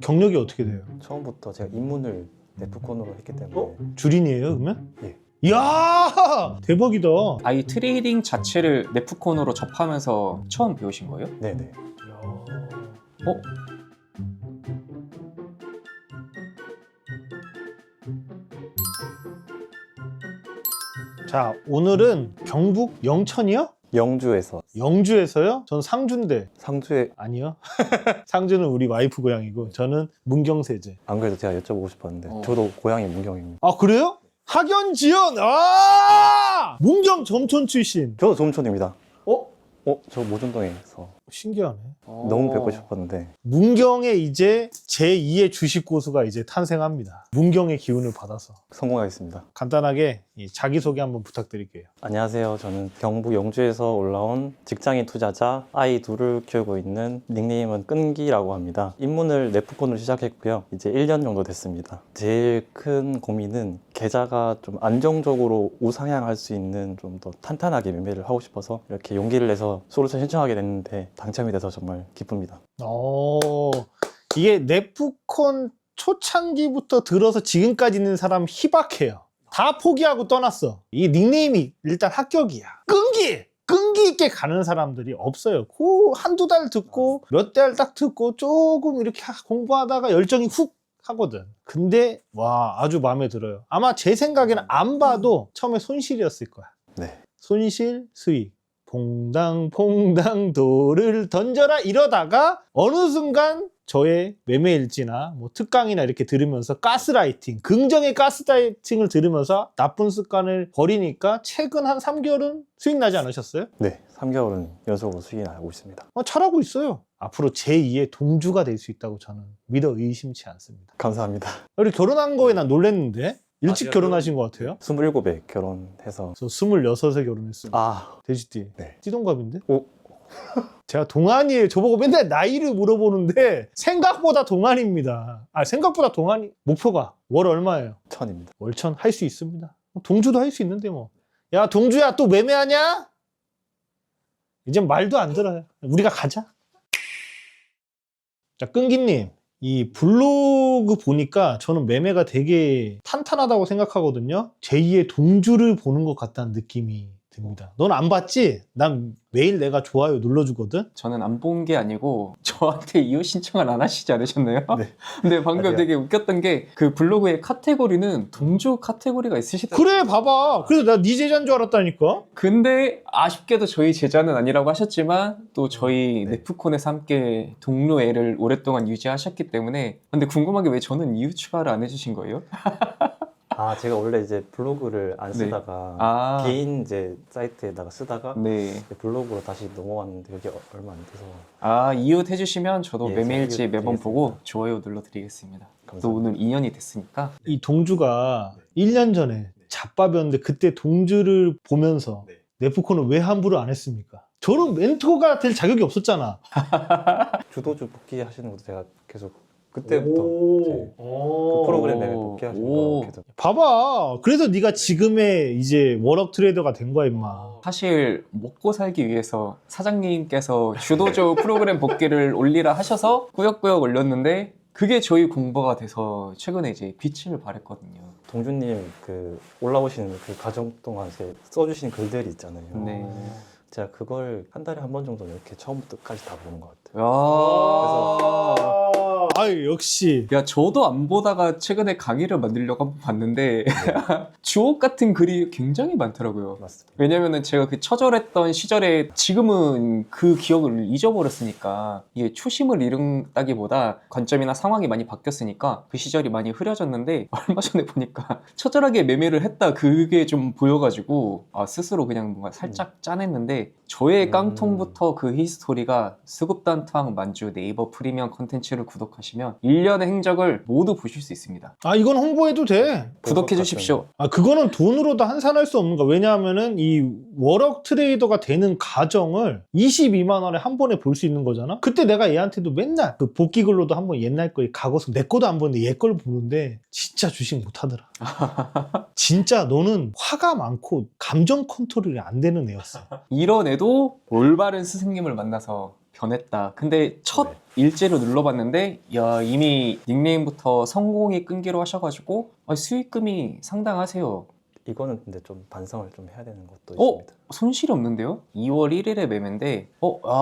경력이 어떻게 돼요? 처음부터 제가 입문을 네프콘으로 했기 때문에 주린이에요 그러면? 예. 이야 대박이다. 아이 트레이딩 자체를 네프콘으로 접하면서 처음 배우신 거예요? 네네. 어? 자 오늘은 경북 영천이요? 영주에서 영주에서요? 전 상주인데. 상주에 아니요. 상주는 우리 와이프 고향이고 저는 문경세제. 안 그래도 제가 여쭤보고 싶었는데 어. 저도 고향이 문경입니다. 아 그래요? 학연 지연. 아 문경 점촌 출신. 저도 조음촌입니다. 어? 저 모준동에서 신기하네. 너무 뵙고 싶었는데 문경에 이제 제2의 주식 고수가 이제 탄생합니다. 문경의 기운을 받아서. 성공하겠습니다. 간단하게 이 자기소개 한번 부탁드릴게요. 안녕하세요. 저는 경북 영주에서 올라온 직장인 투자자 아이 둘을 키우고 있는 닉네임은 끈기라고 합니다. 입문을 네프콘으로 시작했고요. 이제 1년 정도 됐습니다. 제일 큰 고민은 계좌가 좀 안정적으로 우상향할 수 있는 좀 더 탄탄하게 매매를 하고 싶어서 이렇게 용기를 내서 솔루션 신청하게 됐는데 당첨이 돼서 정말 기쁩니다. 이게 네프콘 초창기부터 들어서 지금까지 있는 사람 희박해요. 다 포기하고 떠났어. 이 닉네임이 일단 합격이야. 끈기 있게 가는 사람들이 없어요. 그 한두 달 듣고 몇 달 딱 듣고 조금 이렇게 공부하다가 열정이 훅 하거든. 근데 와 아주 마음에 들어요. 아마 제 생각에는 안 봐도 처음에 손실이었을 거야. 네. 손실 수익 퐁당퐁당 돌을 던져라 이러다가 어느 순간 저의 매매일지나 뭐 특강이나 이렇게 들으면서 가스라이팅, 긍정의 가스라이팅을 들으면서 나쁜 습관을 버리니까 최근 한 3개월은 수익 나지 않으셨어요? 네. 3개월은 연속으로 수익이 나고 있습니다. 잘하고 있어요. 앞으로 제2의 동주가 될 수 있다고 저는 믿어 의심치 않습니다. 감사합니다. 우리 결혼한 거에 난 놀랬는데 일찍 결혼하신 것 같아요. 27에 결혼해서 저 26에 결혼했습니다. 아, 돼지띠. 네. 띠동갑인데? 오. 제가 동안이에요. 저보고 맨날 나이를 물어보는데 생각보다 동안입니다. 생각보다 동안이. 목표가 월 얼마예요? 1000입니다. 월천 할 수 있습니다. 동주도 할 수 있는데 뭐. 야 동주야 또 매매하냐? 이젠 말도 안 들어요. 우리가 가자. 자 끈기님 이 블로그 보니까 저는 매매가 되게 탄탄하다고 생각하거든요. 제2의 동주를 보는 것 같다는 느낌이 듭니다. 넌 안 봤지? 난 매일 내가 좋아요 눌러주거든. 저는 안 본 게 아니고 저한테 이후 신청을 안 하시지 않으셨나요? 네. 근데 방금 맞아요. 되게 웃겼던 게 그 블로그의 카테고리는 동주 카테고리가 있으시더라고요. 그래 봐봐. 그래서 나 네 제자인 줄 알았다니까. 근데 아쉽게도 저희 제자는 아니라고 하셨지만 또 저희 네. 네프콘에서 함께 동료애를 오랫동안 유지하셨기 때문에. 근데 궁금한 게 왜 저는 이유 추가를 안 해주신 거예요? 아, 제가 원래 이제 블로그를 안 네. 쓰다가 개인 이제 사이트에다가 쓰다가 네. 블로그로 다시 넘어왔는데 그게 얼마 안 돼서 이웃 해주시면 저도 예, 매매일지 이웃 매번 드리겠습니다. 보고 좋아요 눌러드리겠습니다. 또 감사합니다. 오늘 2년이 됐으니까. 이 동주가 1년 전에 잡밥이었는데 그때 동주를 보면서 네. 네프콘을 왜 함부로 안 했습니까? 저는 멘토가 될 자격이 없었잖아. 주도주 복귀하시는 것도 제가 계속 그때부터 이제 그 프로그램 내내 복귀하시는 거 계속 봐봐. 그래서 네가 지금의 이제 워럭 트레이더가 된 거야 임마. 사실 먹고 살기 위해서 사장님께서 주도주 프로그램 복귀를 올리라 하셔서 꾸역꾸역 올렸는데 그게 저희 공부가 돼서 최근에 이제 빛을 발했거든요. 동주님 그 올라오시는 그 과정 동안 이제 써주신 글들이 있잖아요. 네. 제가 그걸 한 달에 한 번 정도 이렇게 처음부터 끝까지 다 보는 것 같아요. 역시. 야, 저도 안 보다가 최근에 강의를 만들려고 한번 봤는데 주옥 같은 글이 굉장히 많더라고요. 맞습니다. 왜냐면은 제가 그 처절했던 시절에 지금은 그 기억을 잊어버렸으니까 이게 초심을 잃은다기보다 관점이나 상황이 많이 바뀌었으니까 그 시절이 많이 흐려졌는데 얼마 전에 보니까 처절하게 매매를 했다 그게 좀 보여가지고 스스로 그냥 뭔가 살짝 짠했는데 저의 깡통부터 그 히스토리가 수급단투항 만주 네이버 프리미엄 컨텐츠를 구독하시면 1년의 행적을 모두 보실 수 있습니다. 이건 홍보해도 돼. 구독해 주십시오. 그거는 돈으로도 환산할 수 없는 거야. 왜냐하면은 이 워럭 트레이더가 되는 과정을 22만 원에 한 번에 볼 수 있는 거잖아. 그때 내가 얘한테도 맨날 그 복귀 글로도 한 번 옛날 거에 가고서 내 거도 안 보는데 얘 걸 보는데 진짜 주식 못 하더라. 진짜 너는 화가 많고 감정 컨트롤이 안 되는 애였어. 이런 애도 올바른 스승님을 만나서 변했다. 근데 첫 네. 일지를 눌러봤는데 야 이미 닉네임부터 성공이 끈기로 하셔가지고 수익금이 상당하세요. 이거는 근데 좀 반성을 좀 해야 되는 것도 어? 있습니다. 손실이 없는데요? 2월 1일에 매매인데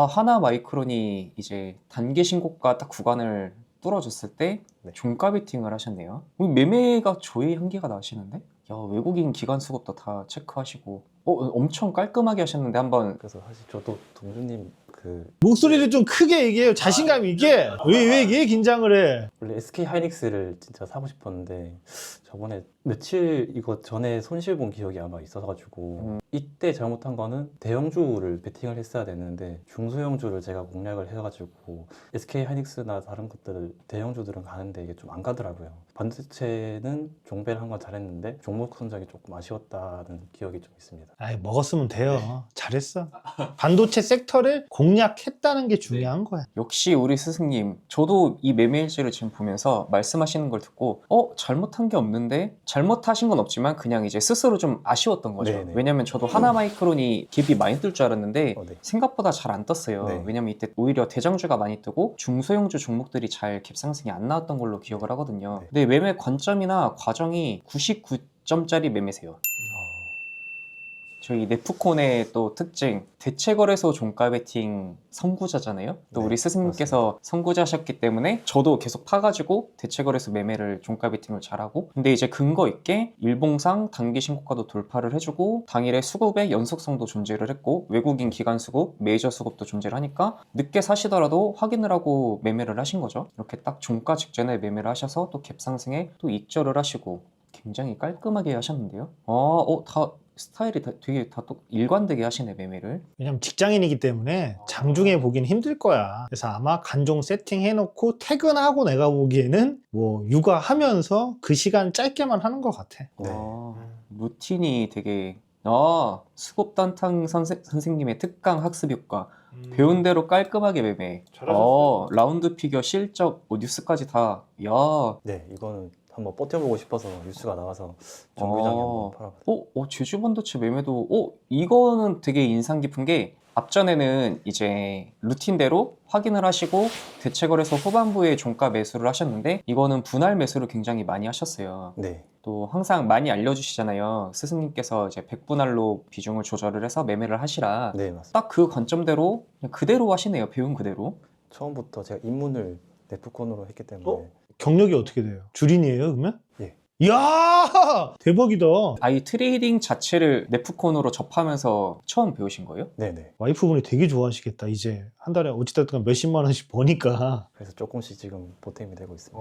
하나 마이크론이 이제 단기 신고가 딱 구간을 뚫어줬을 때 네. 종가 베팅을 하셨네요. 매매가 조회 한계가 나시는데? 야 외국인 기관 수급도 다 체크하시고 엄청 깔끔하게 하셨는데 한번 그래서 사실 저도 동주님 그 목소리를 좀 크게 얘기해요. 자신감 있게. 왜 긴장을 해? 원래 SK 하이닉스를 진짜 사고 싶었는데 저번에 며칠 이거 전에 손실 본 기억이 아마 있어가지고 이때 잘못한 거는 대형주를 베팅을 했어야 되는데 중소형주를 제가 공략을 해가지고 SK 하이닉스나 다른 것들을 대형주들은 가는데 이게 좀 안 가더라고요. 반도체는 종배를 한 건 잘했는데 종목 선정이 조금 아쉬웠다는 기억이 좀 있습니다. 아이, 먹었으면 돼요. 잘했어. 반도체 섹터를 공략했다는 게 중요한 거야. 역시 우리 스승님 저도 이 매매 일지를 지금 보면서 말씀하시는 걸 듣고 잘못한 게 없는데 잘못하신 건 없지만 그냥 이제 스스로 좀 아쉬웠던 거죠. 네네. 왜냐면 저도 하나 마이크론이 갭이 많이 뜰 줄 알았는데 네. 생각보다 잘 안 떴어요. 네. 왜냐면 이때 오히려 대장주가 많이 뜨고 중소형주 종목들이 잘 갭 상승이 안 나왔던 걸로 기억을 하거든요. 네. 근데 매매 관점이나 과정이 99점짜리 매매세요. 저희 네프콘의 또 특징 대체거래소 종가 베팅 선구자잖아요. 또 네, 우리 스승님께서 선구자셨기 때문에 저도 계속 파가지고 대체거래소 매매를 종가 베팅을 잘하고 근데 이제 근거 있게 일봉상 단기 신고가도 돌파를 해주고 당일에 수급의 연속성도 존재를 했고 외국인 기관 수급, 메이저 수급도 존재를 하니까 늦게 사시더라도 확인을 하고 매매를 하신 거죠. 이렇게 딱 종가 직전에 매매를 하셔서 또 갭 상승에 또 익절을 하시고 굉장히 깔끔하게 하셨는데요. 다 스타일이 되게 다 또 일관되게 하시네 매매를. 왜냐면 직장인이기 때문에 장중에 보기는 힘들 거야. 그래서 아마 간종 세팅해놓고 퇴근하고 내가 보기에는 뭐 육아하면서 그 시간 짧게만 하는 것 같아. 네. 루틴이 되게 수급 단탕 선생님의 특강 학습 효과 배운 대로 깔끔하게 매매. 잘하셨어요. 라운드 피겨 실적 뉴스까지 다. 네, 이거는 한번 버텨보고 싶어서 뉴스가 나와서 정규장에 한번 팔아봤어요. 제주 반도체 매매도 이거는 되게 인상 깊은 게 앞전에는 이제 루틴대로 확인을 하시고 대체거래소 후반부에 종가 매수를 하셨는데 이거는 분할 매수를 굉장히 많이 하셨어요. 네. 또 항상 많이 알려주시잖아요. 스승님께서 이제 100분할로 비중을 조절을 해서 매매를 하시라. 네, 맞습니다. 딱 그 관점대로 그냥 그대로 하시네요. 배운 그대로. 처음부터 제가 입문을 네프콘으로 했기 때문에 경력이 어떻게 돼요? 주린이에요 그러면? 예. 이야 대박이다. 아이 트레이딩 자체를 네프콘으로 접하면서 처음 배우신 거예요? 네네. 와이프분이 되게 좋아하시겠다. 이제 한 달에 어찌됐든 몇십만 원씩 버니까. 그래서 조금씩 지금 보탬이 되고 있습니다.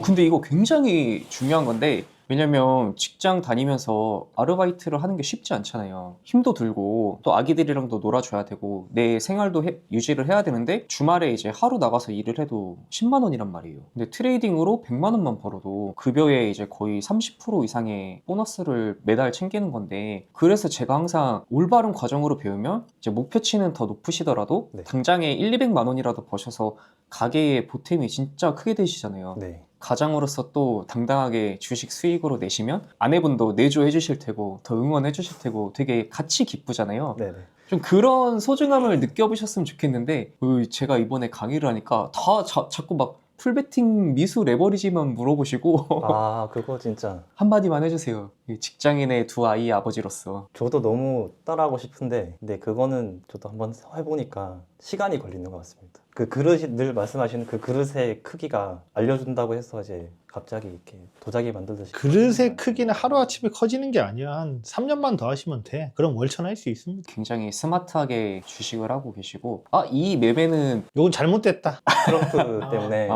근데 이거 굉장히 중요한 건데 왜냐면 직장 다니면서 아르바이트를 하는 게 쉽지 않잖아요. 힘도 들고 또 아기들이랑도 놀아줘야 되고 내 생활도 유지를 해야 되는데 주말에 이제 하루 나가서 일을 해도 10만 원이란 말이에요. 근데 트레이딩으로 100만 원만 벌어도 급여의 이제 거의 30% 이상의 보너스를 매달 챙기는 건데 그래서 제가 항상 올바른 과정으로 배우면 이제 목표치는 더 높으시더라도 네. 당장에 200만 원이라도 버셔서 가게의 보탬이 진짜 크게 되시잖아요. 네. 가장으로서 또 당당하게 주식 수익으로 내시면 아내분도 내조해 주실 테고 더 응원해 주실 테고 되게 같이 기쁘잖아요. 네네. 좀 그런 소중함을 느껴보셨으면 좋겠는데 제가 이번에 강의를 하니까 다 자꾸 막 풀베팅 미수 레버리지만 물어보시고 아, 그거 진짜 한마디만 해주세요. 직장인의 두 아이의 아버지로서. 저도 너무 따라하고 싶은데 근데 그거는 저도 한번 해보니까 시간이 걸리는 것 같습니다. 그 그릇이 늘 말씀하시는 그 그릇의 크기가 알려준다고 해서 이제 갑자기 이렇게 도자기 만들듯이 그릇의 크기는 하루아침에 커지는 게 아니야. 한 3년만 더 하시면 돼. 그럼 월천할 수 있습니다. 굉장히 스마트하게 주식을 하고 계시고 이 매매는 요건 잘못됐다. 트럼프 때문에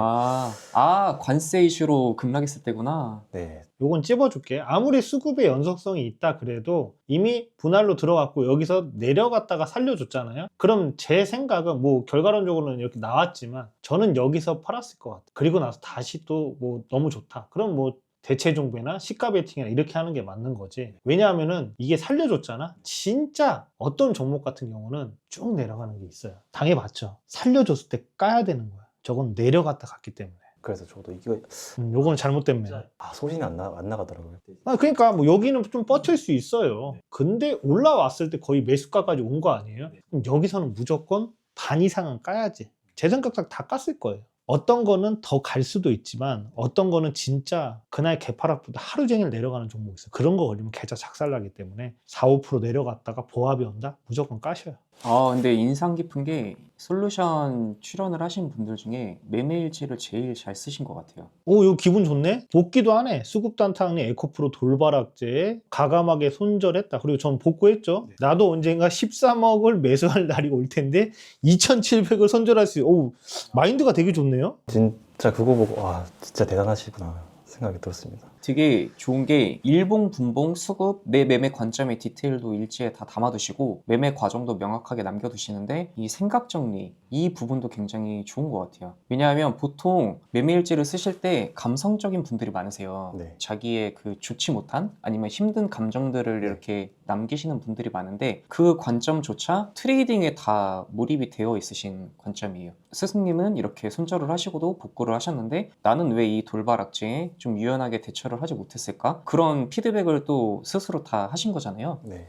관세 이슈로 급락했을 때구나. 네. 요건 찝어줄게. 아무리 수급의 연속성이 있다 그래도 이미 분할로 들어갔고 여기서 내려갔다가 살려줬잖아요. 그럼 제 생각은 뭐 결과론적으로는 이렇게 나왔지만 저는 여기서 팔았을 것 같아요. 그리고 나서 다시 또 뭐 너무 좋다. 그럼 뭐 대체 종배나 시가 베팅이나 이렇게 하는 게 맞는 거지. 왜냐하면은 이게 살려줬잖아. 진짜 어떤 종목 같은 경우는 쭉 내려가는 게 있어요. 당해봤죠. 살려줬을 때 까야 되는 거야. 저건 내려갔다 갔기 때문에. 그래서 저도 이거 요거는 잘못된 매매. 소신이 안 나가더라고요. 그러니까 뭐 여기는 좀 버틸 수 있어요. 근데 올라왔을 때 거의 매수가까지 온 거 아니에요? 그럼 여기서는 무조건 반 이상은 까야지. 제 생각상 다 깠을 거예요. 어떤 거는 더 갈 수도 있지만 어떤 거는 진짜 그날 개파락보다 하루 종일 내려가는 종목이 있어요. 그런 거 걸리면 계좌 작살나기 때문에 4, 5% 내려갔다가 보합이 온다? 무조건 까셔요. 아, 근데 인상 깊은 게 솔루션 출연을 하신 분들 중에 매매일지를 제일 잘 쓰신 것 같아요. 오, 이거 기분 좋네? 복귀도 하네. 수국단탕리 에코프로 돌바락제에 가감하게 손절했다. 그리고 전 복구했죠. 나도 언젠가 13억을 매수할 날이 올 텐데 2,700을 손절할 수 있어요. 오, 마인드가 되게 좋네요. 진짜 그거 보고 와 진짜 대단하시구나 생각이 들었습니다. 되게 좋은 게 일봉, 분봉, 수급, 내 매매 관점의 디테일도 일지에 다 담아두시고 매매 과정도 명확하게 남겨두시는데 이 생각 정리, 이 부분도 굉장히 좋은 것 같아요. 왜냐하면 보통 매매 일지를 쓰실 때 감성적인 분들이 많으세요. 네. 자기의 그 좋지 못한 아니면 힘든 감정들을 이렇게 남기시는 분들이 많은데 그 관점조차 트레이딩에 다 몰입이 되어 있으신 관점이에요. 스승님은 이렇게 손절을 하시고도 복구를 하셨는데 나는 왜 이 돌바락지에 좀 유연하게 대처를 하지 못했을까? 그런 피드백을 또 스스로 다 하신 거잖아요. 네.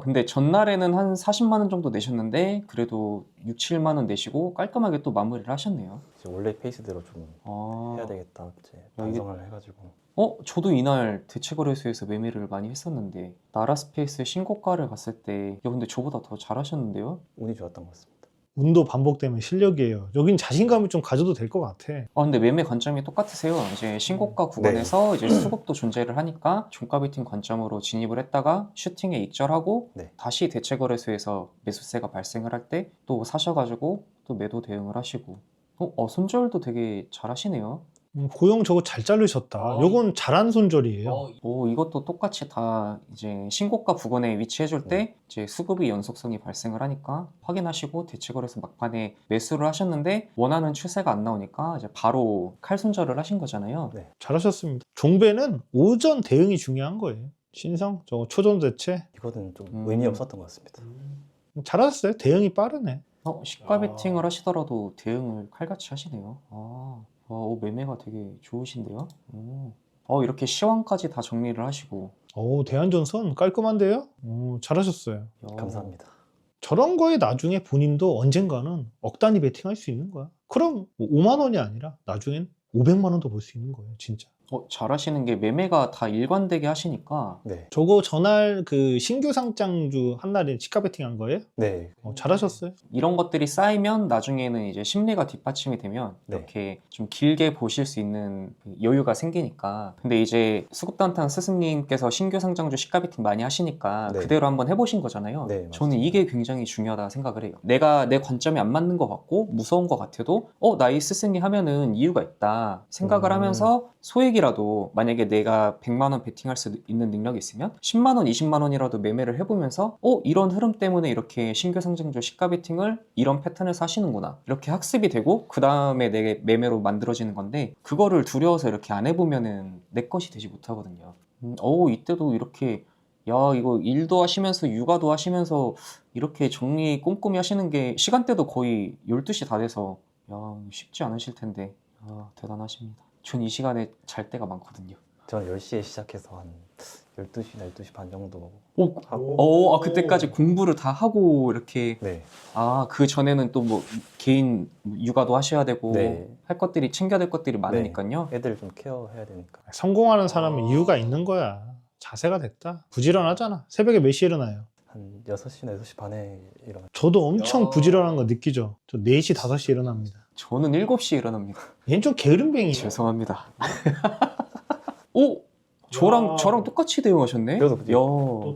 근데 전날에는 한 40만 원 정도 내셨는데 그래도 6, 7만 원 내시고 깔끔하게 또 마무리를 하셨네요. 이제 원래 페이스대로 좀 해야 되겠다 이제 반성을 해가지고. 저도 이날 대체거래소에서 매매를 많이 했었는데 나라스페이스 신고가를 갔을 때 근데 저보다 더 잘하셨는데요? 운이 좋았던 것 같습니다. 운도 반복되면 실력이에요. 여긴 자신감을 좀 가져도 될 것 같아. 근데 매매 관점이 똑같으세요. 이제 신고가 구간에서 이제 수급도 존재를 하니까 종가 베팅 관점으로 진입을 했다가 슈팅에 익절하고 네. 다시 대체거래소에서 매수세가 발생을 할 때 또 사셔가지고 또 매도 대응을 하시고 손절도 되게 잘하시네요. 고용 저거 잘 자르셨다. 요건 잘한 손절이에요. 이것도 똑같이 다 이제 신고가 부근에 위치해줄 때 이제 수급이 연속성이 발생을 하니까 확인하시고 대체거래소 막판에 매수를 하셨는데 원하는 추세가 안 나오니까 이제 바로 칼 손절을 하신 거잖아요. 네. 잘하셨습니다. 종배는 오전 대응이 중요한 거예요. 신성, 저거 초전 대체. 이거는 좀 의미 없었던 것 같습니다. 잘하셨어요. 대응이 빠르네. 시가 베팅을 하시더라도 대응을 칼같이 하시네요. 매매가 되게 좋으신데요. 이렇게 시황까지 다 정리를 하시고. 대한전선 깔끔한데요? 잘하셨어요. 감사합니다. 저런 거에 나중에 본인도 언젠가는 억 단위 베팅할 수 있는 거야. 그럼 5만 원이 아니라 나중엔 500만 원도 벌 수 있는 거예요, 진짜. 잘하시는 게 매매가 다 일관되게 하시니까. 네. 저거 전날 그 신규 상장주 한날에 시가 베팅 한 거예요? 네. 잘하셨어요. 이런 것들이 쌓이면 나중에는 이제 심리가 뒷받침이 되면 네. 이렇게 좀 길게 보실 수 있는 그 여유가 생기니까. 근데 이제 수급단탄 스승님께서 신규 상장주 시가 베팅 많이 하시니까 네. 그대로 한번 해보신 거잖아요. 네, 저는 맞습니다. 이게 굉장히 중요하다 생각을 해요. 내가 내 관점이 안 맞는 것 같고 무서운 것 같아도 나 이 스승이 하면은 이유가 있다 생각을 하면서 소액이라도 만약에 내가 100만 원 베팅할 수 있는 능력이 있으면 10만 원, 20만 원이라도 매매를 해보면서 이런 흐름 때문에 이렇게 신규 상장주 시가 베팅을 이런 패턴에서 하시는구나 이렇게 학습이 되고 그 다음에 내 매매로 만들어지는 건데 그거를 두려워서 이렇게 안 해보면은 내 것이 되지 못하거든요. 이때도 이렇게 이거 일도 하시면서 육아도 하시면서 이렇게 정리 꼼꼼히 하시는 게 시간대도 거의 12시 다 돼서 쉽지 않으실 텐데 대단하십니다. 전 이 시간에 잘 때가 많거든요. 저는 10시에 시작해서 한 12시나 12시 반 정도 그때까지 공부를 다 하고 이렇게. 네. 그 전에는 또 뭐 개인 육아도 하셔야 되고 네. 할 것들이 챙겨야 될 것들이 많으니까요. 애들 좀 케어해야 되니까. 성공하는 사람은 이유가 있는 거야. 자세가 됐다. 부지런하잖아. 새벽에 몇 시에 일어나요? 한 6시나 6시 반에 일어나. 저도 엄청 부지런한 거 느끼죠. 저 4시, 5시에 일어납니다. 저는 7시에 일어납니다. 얘는 좀 게으름뱅이에요. 죄송합니다. 저랑 똑같이 대응하셨네? 그래도 그치.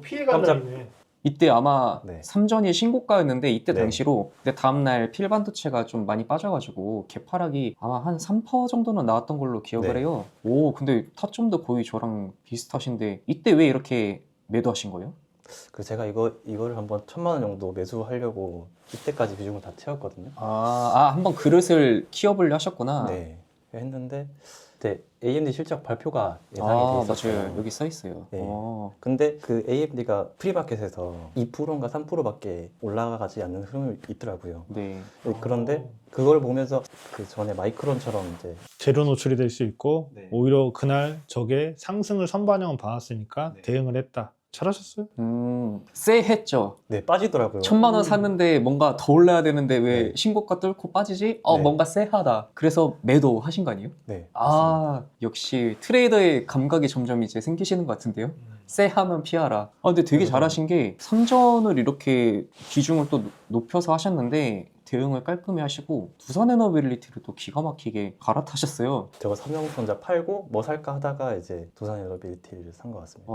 피해간다네. 이때 아마 네. 3전이 신고가였는데 이때 네. 당시로 근데 다음날 필반도체가 좀 많이 빠져가지고 개파락이 아마 한 3% 정도는 나왔던 걸로 기억을 네. 해요. 근데 타점도 거의 저랑 비슷하신데 이때 왜 이렇게 매도하신 거예요? 제가 이거를 한번 1,000만 원 정도 매수하려고 이때까지 비중을 다 채웠거든요. 한번 그릇을 키워보려 하셨구나. 네. 했는데 그때 AMD 실적 발표가 예상이 돼 있었어요. 맞아요. 여기 써 있어요. 네. 근데 그 AMD가 프리마켓에서 2%인가 3%밖에 올라가지 않는 흐름이 있더라고요. 네. 그런데 그걸 보면서 그 전에 마이크론처럼 이제 재료 노출이 될 수 있고 네. 오히려 그날 저게 상승을 선반영을 받았으니까 네. 대응을 했다. 잘하셨어요. 쎄했죠. 네, 빠지더라고요. 1,000만 원 샀는데 뭔가 더 올라야 되는데 왜 네. 신고가 뚫고 빠지지? 네. 뭔가 쎄하다. 그래서 매도 하신 거 아니에요? 네. 역시 트레이더의 감각이 점점 이제 생기시는 것 같은데요. 쎄하면 피하라. 근데 되게 잘하신 게 선전을 이렇게 비중을 또 높여서 하셨는데 대응을 깔끔히 하시고 두산 에너빌리티를 또 기가 막히게 갈아타셨어요. 제가 삼성전자 팔고 뭐 살까 하다가 이제 두산 에너빌리티를 산 것 같습니다.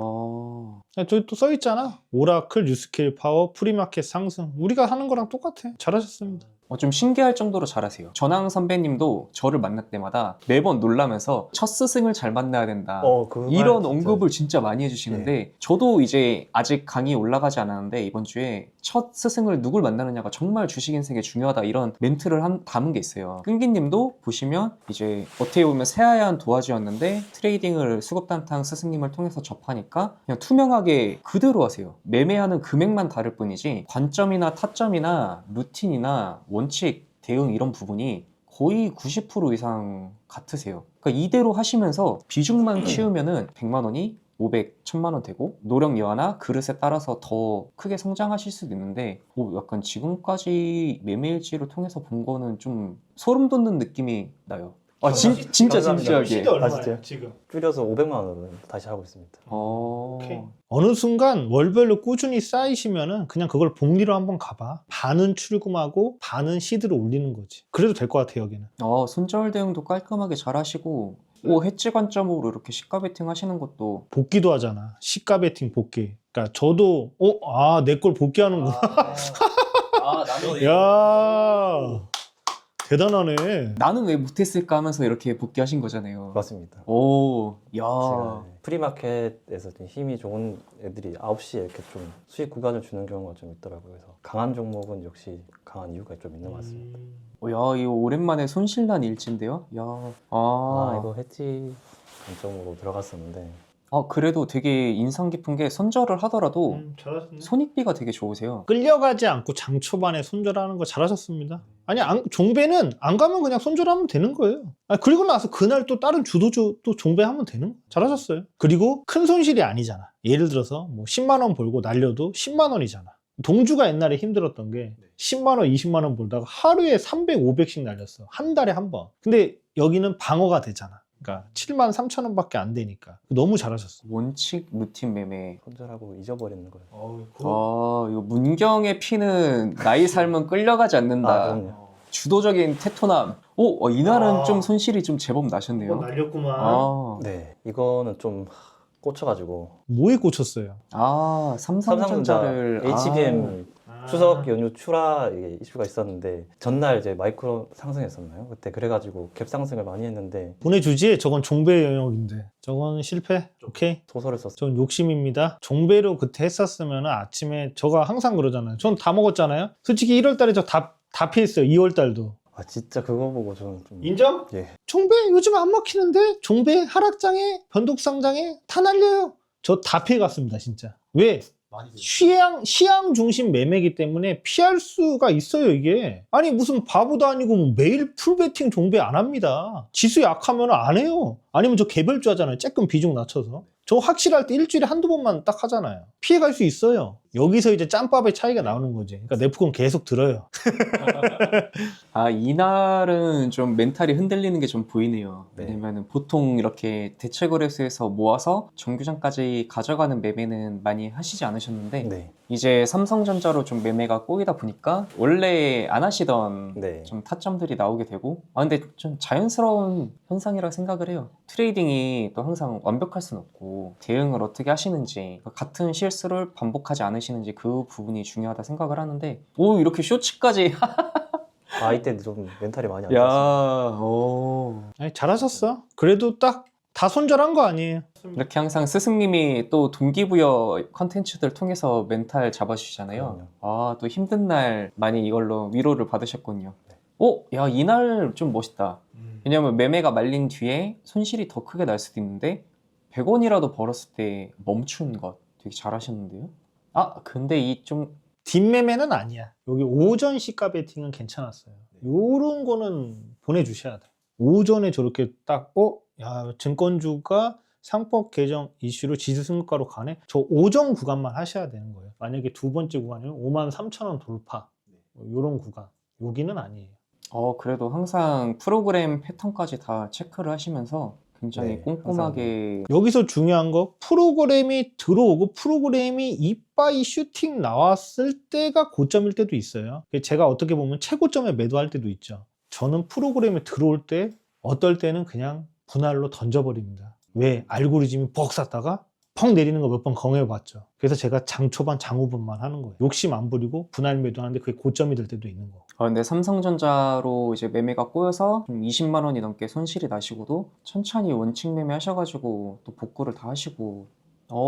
저기 또 써있잖아. 오라클, 뉴스케일, 파워, 프리마켓 상승. 우리가 하는 거랑 똑같아. 잘하셨습니다. 좀 신기할 정도로 잘하세요. 전황 선배님도 저를 만날 때마다 매번 놀라면서 첫 스승을 잘 만나야 된다. 그 이런 말 언급을 진짜 많이 해주시는데 저도 이제 아직 강의 올라가지 않았는데 이번 주에 첫 스승을 누굴 만나느냐가 정말 주식 인생에 중요하다 이런 멘트를 담은 게 있어요. 끈기님도 보시면 이제 어떻게 보면 새하얀 도화지였는데 트레이딩을 수급단탕 스승님을 통해서 접하니까 그냥 투명하게 그대로 하세요. 매매하는 금액만 다를 뿐이지 관점이나 타점이나 루틴이나 원칙, 대응 이런 부분이 거의 90% 이상 같으세요. 그러니까 이대로 하시면서 비중만 키우면은 100만 원이 500, 1000만 원 되고 노력 여하나 그릇에 따라서 더 크게 성장하실 수도 있는데 약간 지금까지 매매일지를 통해서 본 거는 좀 소름 돋는 느낌이 나요. 진짜 감사합니다. 진지하게. 진짜요? 지금? 줄여서 500만 원으로 다시 하고 있습니다. 오케이. 어느 순간 월별로 꾸준히 쌓이시면은 그냥 그걸 복리로 한번 가봐. 반은 출금하고 반은 시드로 올리는 거지. 그래도 될 것 같아 여기는. 손절 대응도 깔끔하게 잘 하시고 해지 관점으로 이렇게 시가 베팅 하시는 것도 복귀도 하잖아. 시가 베팅 복귀. 그러니까 저도 내 걸 복귀하는구나. 나는 야 대단하네. 나는 왜 못했을까 하면서 이렇게 복귀하신 거잖아요. 맞습니다. 야. 프리마켓에서 좀 힘이 좋은 애들이 9시에 이렇게 좀 수익 구간을 주는 경우가 좀 있더라고요. 그래서 강한 종목은 역시 강한 이유가 좀 있는 것 같습니다. 이거 오랜만에 손실난 일진데요? 이거 해지 관점으로 들어갔었는데 그래도 되게 인상 깊은 게 선절을 하더라도 잘하셨네. 손익비가 되게 좋으세요. 끌려가지 않고 장 초반에 손절하는 거 잘하셨습니다. 아니 종배는 안 가면 그냥 손절하면 되는 거예요. 그리고 나서 그날 또 다른 주도주 또 종배하면 되는 거예요. 잘하셨어요. 그리고 큰 손실이 아니잖아. 예를 들어서 뭐 10만 원 벌고 날려도 10만 원이잖아. 동주가 옛날에 힘들었던 게 10만 원, 20만 원 벌다가 하루에 300, 500씩 날렸어. 한 달에 한 번. 근데 여기는 방어가 되잖아. 그러니까 7만 3천 원밖에 안 되니까 너무 잘하셨어. 원칙 루틴 매매. 손절하고 잊어버리는 거예요. 이거 문경의 피는 나이 살면 끌려가지 않는다. 그럼요. 주도적인 테토남. 이날은 좀 손실이 좀 제법 나셨네요. 날렸구만. 네, 이거는 좀 꽂혀가지고 뭐에 꽂혔어요? 삼성전자를 HBM 추석 연휴 출하 이슈가 있었는데 전날 이제 마이크로 상승했었나요? 그때 그래가지고 갭 상승을 많이 했는데 보내주지? 저건 종배 영역인데. 저건 실패? 오케이. 소설을 썼어요. 전 욕심입니다. 종배로 그때 했었으면 아침에 저가 항상 그러잖아요. 전 다 먹었잖아요. 솔직히 1월달에 저 다 피했어요. 2월달도. 진짜 그거 보고 저는 좀 인정? 예. 종배 요즘 안 먹히는데 종배 하락장에 변동상장에 다 날려요. 저 다 피해갔습니다 진짜. 왜? 시향 중심 매매기 때문에 피할 수가 있어요 이게. 아니 무슨 바보도 아니고 뭐 매일 풀베팅 종배 안 합니다. 지수 약하면 안 해요. 아니면 저 개별주 하잖아요. 조금 비중 낮춰서. 저 확실할 때 일주일에 한두 번만 딱 하잖아요. 피해갈 수 있어요. 여기서 이제 짬밥의 차이가 나오는 거지. 그러니까 네프콘 계속 들어요. 이날은 좀 멘탈이 흔들리는 게 좀 보이네요. 네. 왜냐면 보통 이렇게 대체거래소에서 모아서 정규장까지 가져가는 매매는 많이 하시지 않으셨는데 네. 이제 삼성전자로 좀 매매가 꼬이다 보니까 원래 안 하시던 네. 좀 타점들이 나오게 되고 근데 좀 자연스러운 현상이라 생각을 해요. 트레이딩이 또 항상 완벽할 수는 없고 대응을 어떻게 하시는지 같은 실수를 반복하지 않으시는지 그 부분이 중요하다 생각을 하는데 이렇게 쇼츠까지 이때 좀 멘탈이 많이 안 좋았어요. 아니, 잘하셨어. 그래도 딱 다 손절한 거 아니에요. 이렇게 항상 스승님이 또 동기부여 컨텐츠들 통해서 멘탈 잡아주시잖아요. 또 힘든 날 많이 이걸로 위로를 받으셨군요. 이날 좀 멋있다. 왜냐면 매매가 말린 뒤에 손실이 더 크게 날 수도 있는데 100원이라도 벌었을 때 멈춘 것 되게 잘하셨는데요. 근데 이 좀 뒷매매는 아니야. 여기 오전 시가 베팅은 괜찮았어요. 요런 거는 보내주셔야 돼. 오전에 저렇게 딱 증권주가 상법 개정 이슈로 지수 승급가로 가네? 저 5정 구간만 하셔야 되는 거예요. 만약에 두 번째 구간이면 53,000원 돌파 뭐 이런 구간. 여기는 아니에요. 그래도 항상 프로그램 패턴까지 다 체크를 하시면서 굉장히 네, 꼼꼼하게 여기서 중요한 거 프로그램이 들어오고 프로그램이 이빠이 슈팅 나왔을 때가 고점일 때도 있어요. 제가 어떻게 보면 최고점에 매도할 때도 있죠. 저는 프로그램에 들어올 때 어떨 때는 그냥 분할로 던져버립니다. 왜? 알고리즘이 벅 샀다가 펑 내리는 거 몇 번 경험해봤죠. 그래서 제가 장 초반, 장 후반만 하는 거예요. 욕심 안 부리고 분할 매도하는데 그게 고점이 될 때도 있는 거고. 근데 삼성전자로 이제 매매가 꼬여서 좀 20만 원이 넘게 손실이 나시고도 천천히 원칙 매매 하셔가지고 또 복구를 다 하시고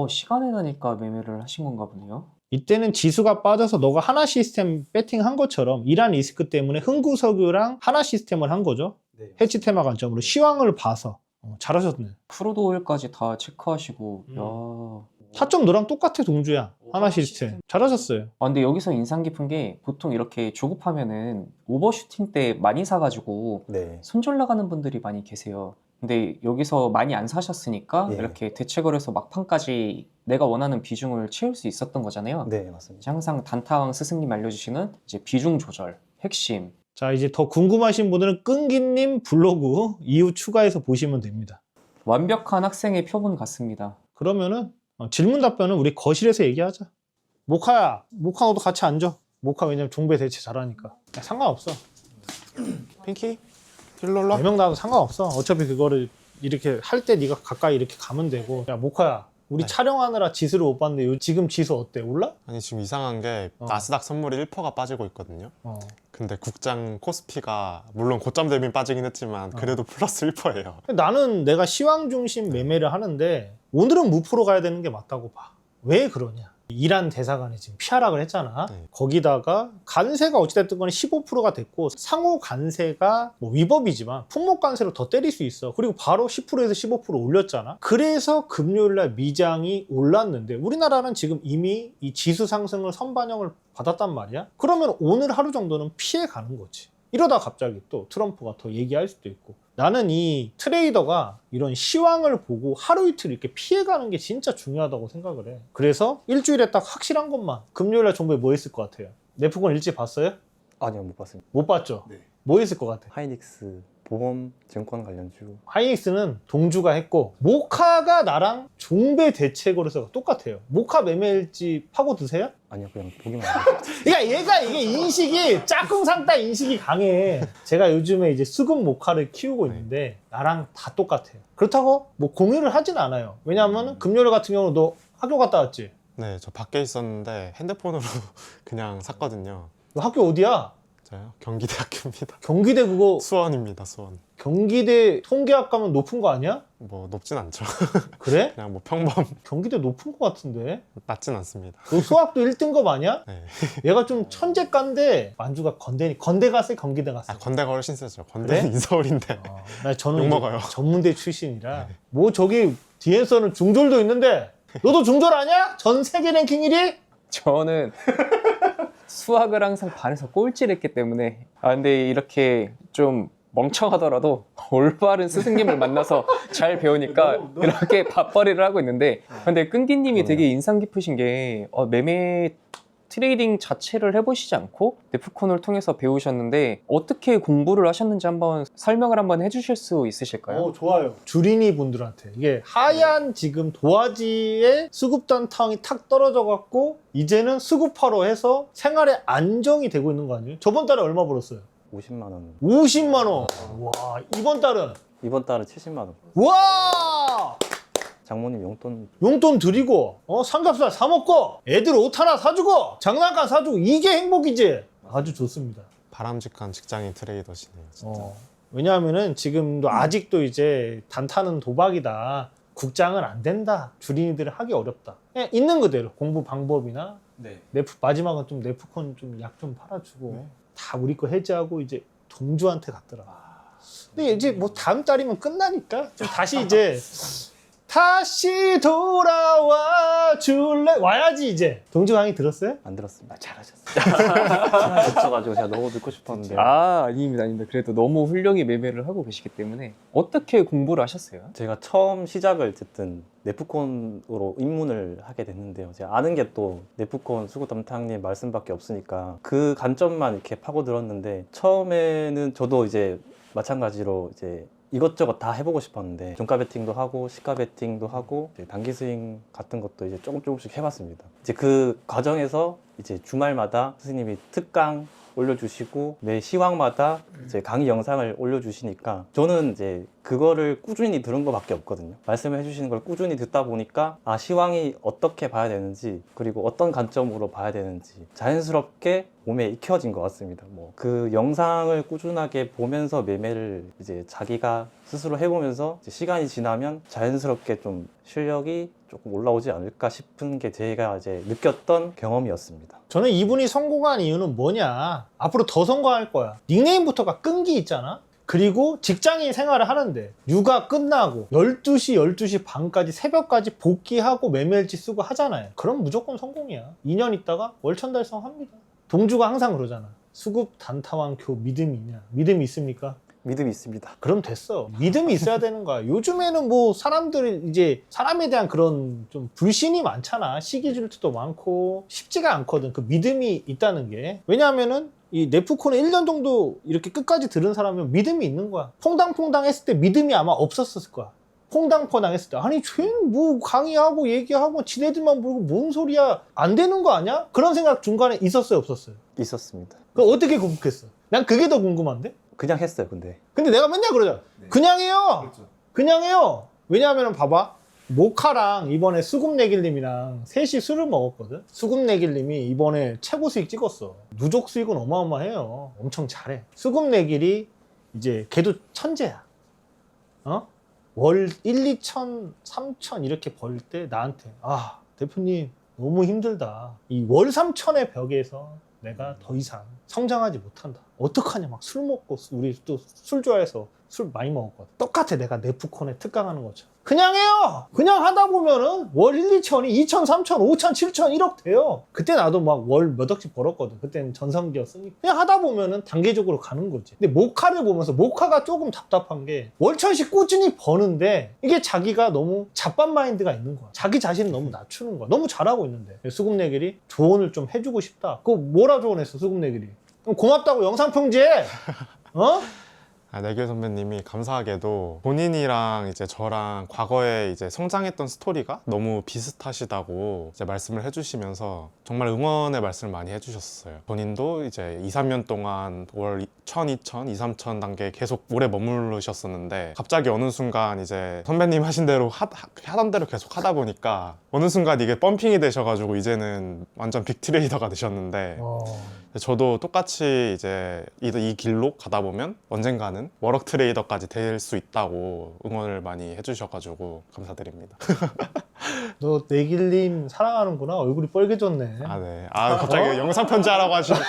시간에 나니까 매매를 하신 건가 보네요. 이때는 지수가 빠져서 너가 하나 시스템 배팅한 것처럼 이란 리스크 때문에 흥구석유랑 하나 시스템을 한 거죠. 해치 테마 관점으로 시황을 봐서 잘하셨네. 프로도 오일까지 다 체크하시고 타점 너랑 똑같아 동주야. 하나 시스템 잘하셨어요. 근데 여기서 인상 깊은 게 보통 이렇게 조급하면은 오버슈팅 때 많이 사가지고 네. 손절 나가는 분들이 많이 계세요. 근데 여기서 많이 안 사셨으니까 예. 이렇게 대책을 해서 막판까지 내가 원하는 비중을 채울 수 있었던 거잖아요. 네, 맞습니다. 이제 항상 단타왕 스승님 알려주시는 이제 비중 조절, 핵심. 자 이제 더 궁금하신 분들은 끈기님 블로그 이후 추가해서 보시면 됩니다. 완벽한 학생의 표본 같습니다. 그러면은 질문 답변은 우리 거실에서 얘기하자. 모카 너도 같이 앉아. 모카 왜냐면 종배 대체 잘하니까. 야, 상관없어. 핑키? 힐롤러? 4명 나와도 상관없어. 어차피 그거를 이렇게 할 때 네가 가까이 이렇게 가면 되고. 야 모카야 우리 네. 촬영하느라 지수를 못 봤는데 지금 지수 어때? 올라? 아니 지금 이상한 게 나스닥 선물이 1%가 빠지고 있거든요. 근데 국장 코스피가 물론 고점 대비 빠지긴 했지만 그래도 플러스 1%예요. 나는 내가 시황 중심 매매를 하는데 오늘은 무프로 가야 되는 게 맞다고 봐. 왜 그러냐? 이란 대사관이 지금 피하락을 했잖아. 네. 거기다가 관세가 어찌됐든 간에 15%가 됐고 상호 관세가 뭐 위법이지만 품목 관세로 더 때릴 수 있어. 그리고 바로 10%에서 15% 올렸잖아. 그래서 금요일날 미장이 올랐는데 우리나라는 지금 이미 이 지수 상승을 선반영을 받았단 말이야. 그러면 오늘 하루 정도는 피해가는 거지. 이러다 갑자기 또 트럼프가 더 얘기할 수도 있고. 나는 이 트레이더가 이런 시황을 보고 하루 이틀 이렇게 피해가는 게 진짜 중요하다고 생각을 해. 그래서 일주일에 딱 확실한 것만. 금요일날 정보에 뭐 있을 것 같아요? 네프콘 일찍 봤어요? 아니요, 못 봤습니다. 못 봤죠? 네. 뭐 있을 것 같아? 하이닉스 보험 증권 관련주. 하이닉스는 동주가 했고 모카가 나랑 종배 대책으로 해서 똑같아요. 모카 매매일지 파고 드세요? 아니요, 그냥 보기만 하고. 그러니까 얘가 이게 인식이 짝꿍상따 인식이 강해. 제가 요즘에 이제 수급 모카를 키우고 있는데 나랑 다 똑같아요. 그렇다고 뭐 공유를 하진 않아요. 왜냐하면 금요일 같은 경우는 너 학교 갔다 왔지? 네, 저 밖에 있었는데 핸드폰으로 그냥 샀거든요. 너 학교 어디야? 저요? 경기대학교입니다. 경기대 그거 수원입니다, 수원. 경기대 통계학 가면 높은 거 아니야? 뭐 높진 않죠. 그래? 그냥 뭐 평범 경기대 높은 거 같은데? 낮진 않습니다. 너 수학도 1등급 아니야? 네. 얘가 좀 천재가인데 만주가 건대 갔어요? 경기대 갔어요? 건대가 훨씬 세죠. 건대는 그래? 인서울인데. 나 저는 욕 이제 먹어요. 전문대 출신이라 뭐 저기 뒤에서는 중졸도 있는데 너도 중졸 아니야? 전 세계 랭킹 1위? 저는 수학을 항상 반에서 꼴찌를 했기 때문에 근데 이렇게 좀 멍청하더라도 올바른 스승님을 만나서 잘 배우니까 이렇게 밥벌이를 하고 있는데 근데 끈기님이 되게 인상 깊으신 게 매매 트레이딩 자체를 해보시지 않고 네프콘을 통해서 배우셨는데 어떻게 공부를 하셨는지 한번 설명을 한번 해주실 수 있으실까요? 좋아요. 주린이 분들한테 이게 하얀 지금 도화지에 수급단 탕이 탁 떨어져 갖고 이제는 수급화로 해서 생활에 안정이 되고 있는 거 아니에요? 저번 달에 얼마 벌었어요? 50만 원. 50만 원. 와, 이번 달은 이번 달은 70만 원. 와! 장모님 용돈 용돈 드리고 삼겹살 사 먹고 애들 옷 하나 사주고 장난감 사주고 이게 행복이지. 아주 좋습니다. 바람직한 직장인 트레이더시네요, 진짜. 왜냐하면은 지금도 아직도 이제 단타는 도박이다. 국장은 안 된다. 주린이들을 하기 어렵다. 그냥 있는 그대로 공부 방법이나 마지막은 좀 네프콘 좀 약 좀 팔아주고 다 우리 거 해지하고 이제 동주한테 갔더라. 근데 이제 뭐 다음 달이면 끝나니까 좀 다시 이제 다시 돌아와 줄래? 와야지 이제. 동주 강의 들었어요? 안 들었습니다. 잘하셨어요. 붙여가지고 제가 너무 듣고 싶었는데 아닙니다, 아닙니다. 그래도 너무 훌륭히 매매를 하고 계시기 때문에 어떻게 공부를 하셨어요? 제가 처음 시작을 어쨌든 네프콘으로 입문을 하게 됐는데요. 제가 아는 게 또 네프콘 수구 담당님 말씀밖에 없으니까 그 관점만 이렇게 파고들었는데 처음에는 저도 이제 마찬가지로 이제 이것저것 다 해보고 싶었는데 종가 베팅도 하고 시가 베팅도 하고 이제 단기 스윙 같은 것도 이제 조금씩 해봤습니다. 이제 그 과정에서 이제 주말마다 스님이 특강 올려주시고 매 시황마다 이제 강의 영상을 올려주시니까 저는 이제 그거를 꾸준히 들은 것밖에 없거든요. 말씀을 해주시는 걸 꾸준히 듣다 보니까 아 시황이 어떻게 봐야 되는지 그리고 어떤 관점으로 봐야 되는지 자연스럽게 몸에 익혀진 것 같습니다. 뭐 그 영상을 꾸준하게 보면서 매매를 이제 자기가 스스로 해보면서 이제 시간이 지나면 자연스럽게 좀 실력이 조금 올라오지 않을까 싶은 게 제가 이제 느꼈던 경험이었습니다. 저는 이분이 성공한 이유는 뭐냐, 앞으로 더 성공할 거야. 닉네임부터가 끈기 있잖아. 그리고 직장인 생활을 하는데 육아 끝나고 12시, 12시 반까지 새벽까지 복귀하고 매매일지 쓰고 하잖아요. 그럼 무조건 성공이야. 2년 있다가 월천 달성합니다. 동주가 항상 그러잖아. 수급 단타왕교 믿음이 있냐? 믿음이 있습니까? 믿음이 있습니다. 그럼 됐어. 믿음이 있어야 되는 거야. 요즘에는 뭐 사람들이 이제 사람에 대한 그런 좀 불신이 많잖아. 시기 질투도 많고 쉽지가 않거든. 그 믿음이 있다는 게. 왜냐하면은 이 네프콘을 1년 정도 이렇게 끝까지 들은 사람은 믿음이 있는 거야. 퐁당퐁당 했을 때 믿음이 아마 없었을 거야. 퐁당퐁당 했을 때 아니 쟤는 뭐 강의하고 얘기하고 지네들만 모르고 뭔 소리야, 안 되는 거 아니야? 그런 생각 중간에 있었어요, 없었어요? 있었습니다. 그럼 어떻게克服했어? 난 그게 더 궁금한데? 그냥 했어요, 근데. 근데 내가 맨날 그러잖아. 그냥 해요. 그냥 해요. 왜냐하면 봐봐. 모카랑 이번에 수급내길님이랑 셋이 술을 먹었거든. 수급내길님이 이번에 최고 수익 찍었어. 누적 수익은 어마어마해요. 엄청 잘해. 수급내길이 이제 걔도 천재야. 어? 월 1, 2천, 3천 이렇게 벌 때 나한테 아 대표님 너무 힘들다. 이 월 3천의 벽에서 내가 더 이상 성장하지 못한다. 어떡하냐. 막 술 먹고, 우리 또 술 좋아해서 술 많이 먹었거든. 똑같아. 내가 네프콘에 특강하는 것처럼. 그냥 해요. 그냥 하다 보면은 월 1, 2천이 2천, 3천, 5천, 7천, 1억 돼요. 그때 나도 막 월 몇 억씩 벌었거든. 그때는 전성기였으니까. 그냥 하다 보면은 단계적으로 가는 거지. 근데 모카를 보면서 모카가 조금 답답한 게 월천씩 꾸준히 버는데 이게 자기가 너무 잡반 마인드가 있는 거야. 자기 자신을 너무 낮추는 거야. 너무 잘하고 있는데. 수급내길이 조언을 좀 해주고 싶다. 그거 뭐라 조언했어, 수급내길이? 그럼 고맙다고 영상 평지해. 어? 내길 선배님이 감사하게도 본인이랑 이제 저랑 과거에 이제 성장했던 스토리가 너무 비슷하시다고 이제 말씀을 해주시면서 정말 응원의 말씀을 많이 해주셨어요. 본인도 이제 2, 3년 동안 월 1,000, 2,000, 2, 3천 단계에 계속 오래 머무르셨었는데 갑자기 어느 순간 이제 선배님 하신 대로 하던 대로 계속 하다 보니까 어느 순간 이게 펌핑이 되셔가지고 이제는 완전 빅트레이더가 되셨는데 저도 똑같이 이제 이 길로 가다 보면 언젠가는 워럭 트레이더까지 될 수 있다고 응원을 많이 해주셔가지고 감사드립니다. 너 내길님 사랑하는구나. 얼굴이 빨개졌네. 네. 갑자기 영상 편지하라고 하시니까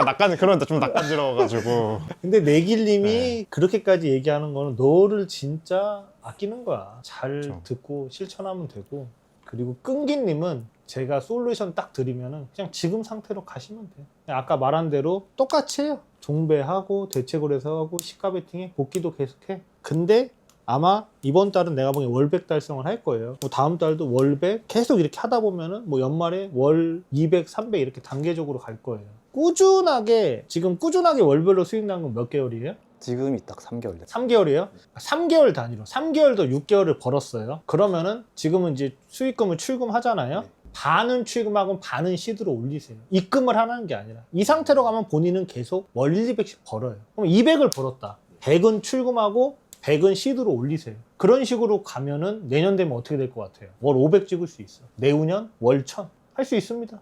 약간 그런데 좀 낯간지러워가지고. 근데 내길님이 그렇게까지 얘기하는 거는 너를 진짜 아끼는 거야. 잘 그렇죠. 듣고 실천하면 되고. 그리고 끈기님은 제가 솔루션 딱 드리면은 그냥 지금 상태로 가시면 돼요. 그냥 아까 말한 대로 똑같이 해요. 종배하고 대책을 해서 하고 시가 베팅해, 복귀도 계속해. 근데 아마 이번 달은 내가 보기엔 월백 달성을 할 거예요. 뭐 다음 달도 월백 계속 이렇게 하다 보면은 뭐 연말에 월 200, 300 이렇게 단계적으로 갈 거예요. 꾸준하게 지금 꾸준하게 월별로 수익 난 건 몇 개월이에요? 지금이 딱 3개월 됐어요. 3개월이에요? 3개월 단위로 3개월도 6개월을 벌었어요. 그러면은 지금은 이제 수익금을 출금하잖아요. 반은 출금하고 반은 시드로 올리세요. 입금을 하는 게 아니라 이 상태로 가면 본인은 계속 월 1, 200씩 벌어요. 그럼 200을 벌었다. 100은 출금하고 100은 시드로 올리세요. 그런 식으로 가면은 내년 되면 어떻게 될 것 같아요? 월 500 찍을 수 있어. 내후년 월 1000 할 수 있습니다.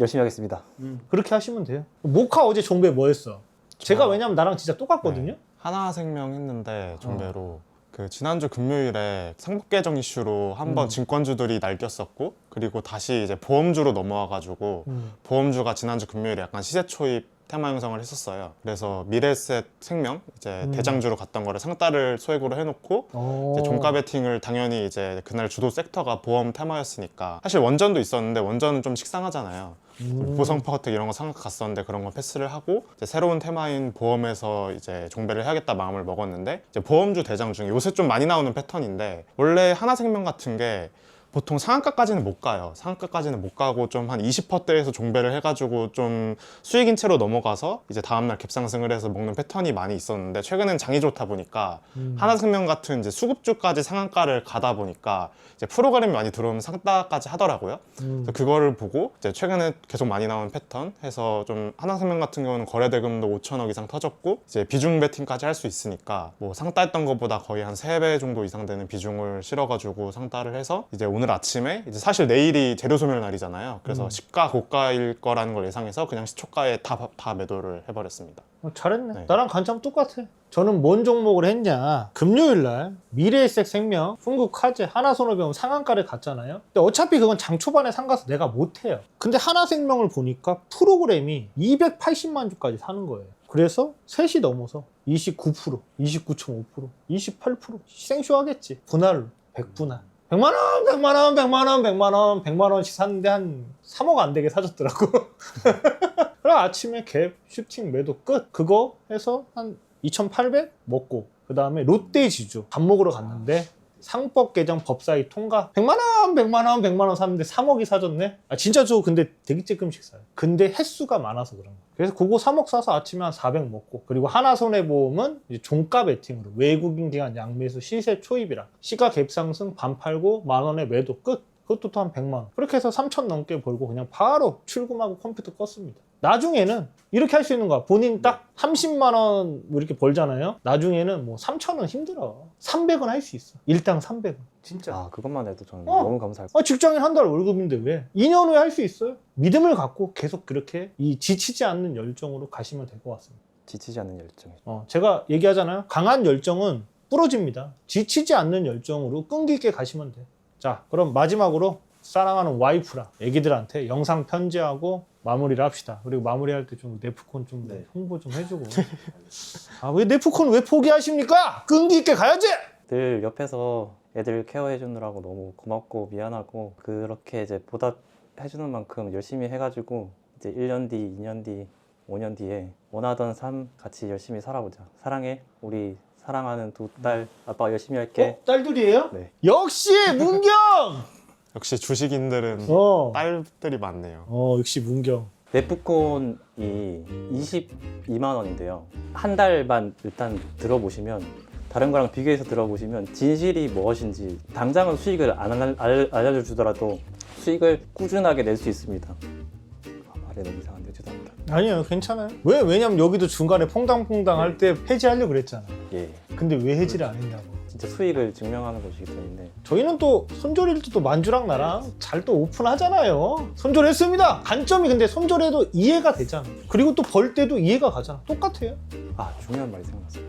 열심히 하겠습니다. 그렇게 하시면 돼요. 모카 어제 종배 뭐 했어? 제가 왜냐면 나랑 진짜 똑같거든요. 하나생명 했는데 종배로 그 지난주 금요일에 상법개정 이슈로 한번 증권주들이 날뛰었었고 그리고 다시 이제 보험주로 넘어와가지고 보험주가 지난주 금요일에 약간 시세 초입 테마 형성을 했었어요. 그래서 미래에셋 생명 이제 대장주로 갔던 거를 상따를 소액으로 해놓고 이제 종가 베팅을 당연히 이제 그날 주도 섹터가 보험 테마였으니까 사실 원전도 있었는데 원전은 좀 식상하잖아요. 보성퍼tek 이런 거 생각 갔었는데 그런 거 패스를 하고 이제 새로운 테마인 보험에서 이제 종배를 해야겠다 마음을 먹었는데 이제 보험주 대장 중에 요새 좀 많이 나오는 패턴인데 원래 하나생명 같은 게 보통 상한가까지는 못 가요. 상한가까지는 못 가고 좀 한 20%대에서 종배를 해가지고 좀 수익인 채로 넘어가서 이제 다음날 갭상승을 해서 먹는 패턴이 많이 있었는데 최근엔 장이 좋다 보니까 하나생명 같은 이제 수급주까지 상한가를 가다 보니까 이제 프로그램이 많이 들어오면 상따까지 하더라고요. 그래서 그거를 보고 이제 최근에 계속 많이 나오는 패턴 해서 좀 하나생명 같은 경우는 거래대금도 5천억 이상 터졌고 이제 비중 베팅까지 할 수 있으니까 뭐 상따했던 것보다 거의 한 3배 정도 이상 되는 비중을 실어가지고 상따를 해서 이제 오늘 아침에 이제 사실 내일이 재료 소멸 날이잖아요. 그래서 시가 고가일 거라는 걸 예상해서 그냥 시초가에 다 매도를 해버렸습니다. 잘했네. 네. 나랑 관점 똑같아. 저는 뭔 종목을 했냐. 금요일날 미래에셋 생명, 흥국화재, 하나손해보험 상한가를 갔잖아요. 근데 어차피 그건 장 초반에 상가서 내가 못해요. 근데 하나생명을 보니까 프로그램이 280만 주까지 사는 거예요. 그래서 3시 넘어서 29%, 29.5%, 28% 생쇼하겠지. 분할로 100분할. 100만 원, 100만 원, 100만 원, 100만 원, 100만 원씩 샀는데 한 3억 안 되게 사줬더라고. 그래 아침에 갭, 슈팅 매도 끝. 그거 해서 한 2,800 먹고 그 다음에 롯데 지주 밥 먹으러 갔는데 상법 개정 법사위 통과 100만 원, 100만 원, 100만 원 샀는데 3억이 사줬네. 아 진짜 저 근데 되게 쬐끔씩 사요. 근데 횟수가 많아서 그런 거야. 그래서 그거 3억 사서 아침에 한 400 먹고 그리고 하나손해보험은 이제 종가 베팅으로 외국인 기관 양매수 시세 초입이라 시가 갭상승 반 팔고 만 원에 매도 끝. 그것도 또 한 100만 원. 그렇게 해서 3천 넘게 벌고 그냥 바로 출금하고 컴퓨터 껐습니다. 나중에는 이렇게 할 수 있는 거야. 본인 딱 30만 원 이렇게 벌잖아요. 나중에는 뭐 3천 원 힘들어. 300원 할 수 있어. 일당 300원. 진짜. 아, 그것만 해도 저는 어. 너무 감사할 것 직장인 한 달 월급인데 왜? 2년 후에 할 수 있어요. 믿음을 갖고 계속 그렇게 이 지치지 않는 열정으로 가시면 될 것 같습니다. 지치지 않는 열정이. 제가 얘기하잖아요. 강한 열정은 부러집니다. 지치지 않는 열정으로 끈기 있게 가시면 돼. 자, 그럼 마지막으로 사랑하는 와이프랑 애기들한테 영상 편지하고 마무리를 합시다. 그리고 마무리할 때 좀 네프콘 좀 네. 홍보 좀 해주고. 왜 네프콘 왜 포기하십니까? 끈기 있게 가야지! 늘 옆에서 애들 케어해 주느라고 너무 고맙고 미안하고 그렇게 이제 보답해 주는 만큼 열심히 해가지고 이제 1년 뒤, 2년 뒤, 5년 뒤에 원하던 삶 같이 열심히 살아보자. 사랑해. 우리 사랑하는 두 딸. 아빠가 열심히 할게. 딸들이에요? 네. 역시 문경! 역시 주식인들은 어. 딸들이 많네요. 역시 문경. 네프콘이 22만 원인데요. 한 달만 일단 들어보시면 다른 거랑 비교해서 들어보시면 진실이 무엇인지 당장은 수익을 안 알려주더라도 수익을 꾸준하게 낼 수 있습니다. 말이 너무 이상한데 죄송합니다. 아니요, 괜찮아요. 왜냐면 여기도 중간에 퐁당퐁당 할 때 해지하려고 그랬잖아. 예, 근데 왜 해지를 안 했냐고. 진짜 수익을 증명하는 곳이기 때문에 저희는 또 손절일 때도 만주랑 나랑 잘 또 오픈하잖아요. 손절했습니다. 단점이 근데 손절해도 이해가 되잖아. 그리고 또 벌 때도 이해가 가잖아. 똑같아요. 중요한 말이 생각났어요.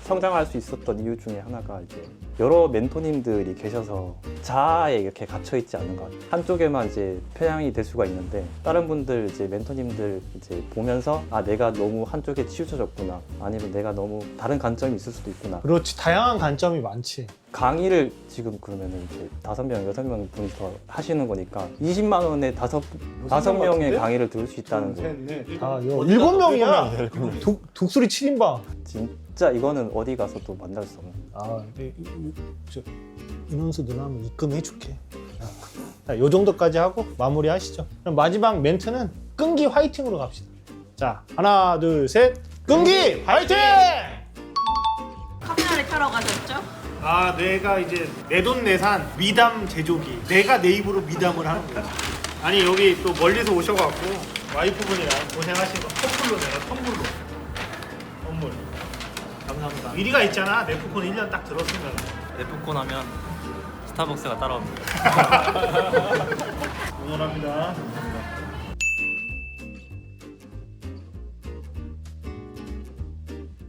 성장할 수 있었던 이유 중에 하나가 이제 여러 멘토님들이 계셔서 자아에 이렇게 갇혀있지 않는 것 같아요. 한쪽에만 이제 편향이 될 수가 있는데 다른 분들 이제 멘토님들 이제 보면서 내가 너무 한쪽에 치우쳐졌구나, 아니면 내가 너무 다른 관점이 있을 수도 있구나. 그렇지. 다양한 관점이 많지. 강의를 지금 그러면은 이제 5명, 6명 분이서 하시는 거니까 20만 원에 5명의 같은데? 강의를 들을 수 있다는 거. 7명이야. 독수리 7인방. 진짜 이거는 어디 가서도 만날 수 없는. 인원수 늘어나면 입금해줄게. 자, 요 정도까지 하고 마무리 하시죠. 그럼 마지막 멘트는 끈기 화이팅으로 갑시다. 자, 하나, 둘, 셋. 끈기 화이팅! 카메라를 켜러 가셨죠? 내가 이제 내돈내산 미담 제조기. 내가 내 입으로 미담을 하는 거야. 아니 여기 또 멀리서 오셔갖고 와이프분이랑 고생하신 거 커플로 내가 선물로 선물. 감사합니다. 의리가 있잖아. 네프콘 1년 딱 들었으면. 네프콘 하면 스타벅스가 따라옵니다. 응원합니다.